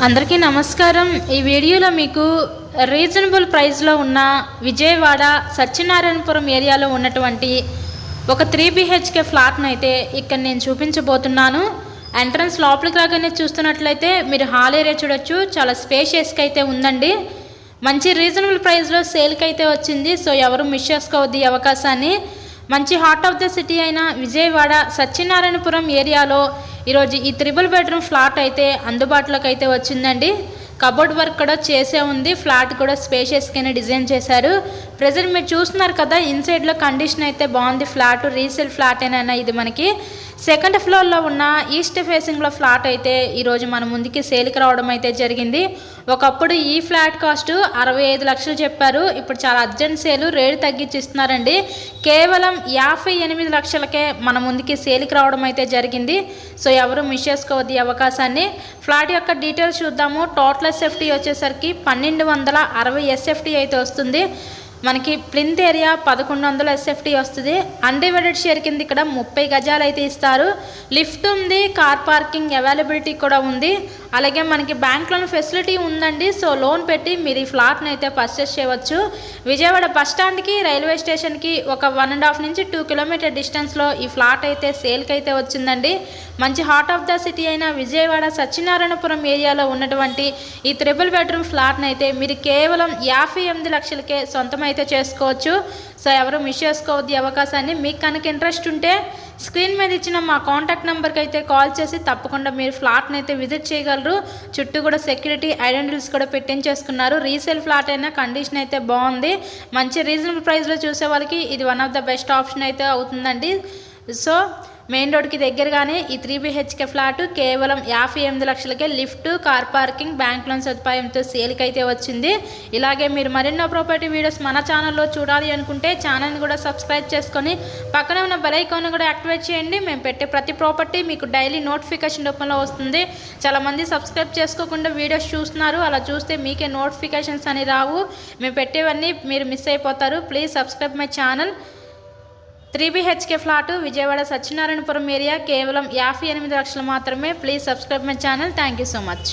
అందరికీ నమస్కారం। ఈ వీడియోలో మీకు రీజనబుల్ ప్రైస్లో ఉన్న విజయవాడ సత్యనారాయణపురం ఏరియాలో ఉన్నటువంటి ఒక 3 BHK ఫ్లాట్ను అయితే ఇక్కడ నేను చూపించబోతున్నాను। ఎంట్రన్స్ లోపలికి రాగానే చూస్తున్నట్లయితే మీరు హాల్ ఏరియా చూడొచ్చు, చాలా స్పేషియస్గా అయితే ఉందండి। మంచి రీజనబుల్ ప్రైస్లో సేల్కి అయితే వచ్చింది, సో ఎవరు మిస్ చేసుకోవద్దు ఈ అవకాశాన్ని। మంచి హార్ట్ ఆఫ్ ద సిటీ అయిన విజయవాడ సత్యనారాయణపురం ఏరియాలో ఈరోజు ఈ 3 బెడ్రూమ్ ఫ్లాట్ అయితే అందుబాటులోకి అయితే వచ్చిందండి। కబోర్డ్ వర్క్ కూడా చేసే ఉంది, ఫ్లాట్ కూడా స్పేషియస్గానే డిజైన్ చేశారు। ప్రెజెంట్ మీరు చూస్తున్నారు కదా, ఇన్సైడ్లో కండిషన్ అయితే బాగుంది। ఫ్లాట్ రీసేల్ ఫ్లాట్ అయినా ఇది మనకి సెకండ్ ఫ్లోర్లో ఉన్న ఈస్ట్ ఫేసింగ్లో ఫ్లాట్ అయితే ఈరోజు మన ముందుకి సేల్కి రావడం అయితే జరిగింది। ఒకప్పుడు ఈ ఫ్లాట్ కాస్ట్ 65 లక్షలు చెప్పారు, ఇప్పుడు చాలా అర్జెంట్ సేలు, రేటు తగ్గించి ఇస్తున్నారండి। కేవలం 58 లక్షలకే మన ముందుకి సేల్కి రావడం అయితే జరిగింది, సో ఎవరు మిస్ చేసుకోవద్దు ఈ అవకాశాన్ని। ఫ్లాట్ యొక్క డీటెయిల్స్ చూద్దాము। టోటల్ SFT వచ్చేసరికి 1260 SFT అయితే వస్తుంది। మనకి ప్లింత్ ఏరియా 1100 SFT వస్తుంది। అన్డివైడెడ్ షేర్ కింద ఇక్కడ 30 గజాలు అయితే ఇస్తారు। లిఫ్ట్ ఉంది, కార్ పార్కింగ్ అవైలబిలిటీ కూడా ఉంది। అలాగే మనకి బ్యాంక్ లోన్ ఫెసిలిటీ ఉందండి, సో లోన్ పెట్టి మీరు ఈ ఫ్లాట్ని అయితే పర్చేస్ చేయవచ్చు। విజయవాడ బస్ స్టాండ్కి రైల్వే స్టేషన్కి ఒక 1.5 నుంచి 2 కిలోమీటర్ డిస్టెన్స్లో ఈ ఫ్లాట్ అయితే సేల్కి అయితే వచ్చిందండి। మంచి హార్ట్ ఆఫ్ ద సిటీ అయిన విజయవాడ సత్యనారాయణపురం ఏరియాలో ఉన్నటువంటి ఈ 3 బెడ్రూమ్ ఫ్లాట్ని అయితే మీరు కేవలం 58 లక్షలకే సొంతం అయితే చేసుకోవచ్చు, సో ఎవరు మిస్ చేసుకోవద్దు ఈ అవకాశాన్ని। మీకు కనుక ఇంట్రెస్ట్ ఉంటే స్క్రీన్ మీద ఇచ్చిన మా కాంటాక్ట్ నెంబర్కి అయితే కాల్ చేసి తప్పకుండా మీరు ఫ్లాట్ని అయితే విజిట్ చేయగలరు। చుట్టూ కూడా సెక్యూరిటీ ఐడెంటిటీస్ కూడా పెట్టించేసుకున్నారు। రీసేల్ ఫ్లాట్ అయినా కండిషన్ అయితే బాగుంది। మంచి రీజనబుల్ ప్రైస్లో చూసే వాళ్ళకి ఇది one of the best option అయితే అవుతుందండి। సో మెయిన్ రోడ్కి దగ్గరగానే ఈ 3 BHK ఫ్లాట్ కేవలం 58 లక్షలకే lift, car parking, bank loan సదుపాయంతో సేల్కి అయితే వచ్చింది। ఇలాగే మీరు మరెన్నో ప్రాపర్టీ వీడియోస్ మన ఛానల్లో చూడాలి అనుకుంటే ఛానల్ని కూడా సబ్స్క్రైబ్ చేసుకొని పక్కనే ఉన్న బెల్ ఐకాన్ కూడా యాక్టివేట్ చేయండి। మేము పెట్టే ప్రతి ప్రాపర్టీ మీకు డైలీ నోటిఫికేషన్ రూపంలో వస్తుంది। చాలామంది సబ్స్క్రైబ్ చేసుకోకుండా వీడియోస్ చూస్తున్నారు, అలా చూస్తే మీకే నోటిఫికేషన్స్ అని రావు, మేము పెట్టేవన్నీ మీరు మిస్ అయిపోతారు। Please subscribe my channel. 3 BHK flat Vijayawada Satyanarayanapuram area కేవలం 58 లక్షలు మాత్రమే। Please subscribe my channel. Thank you so much.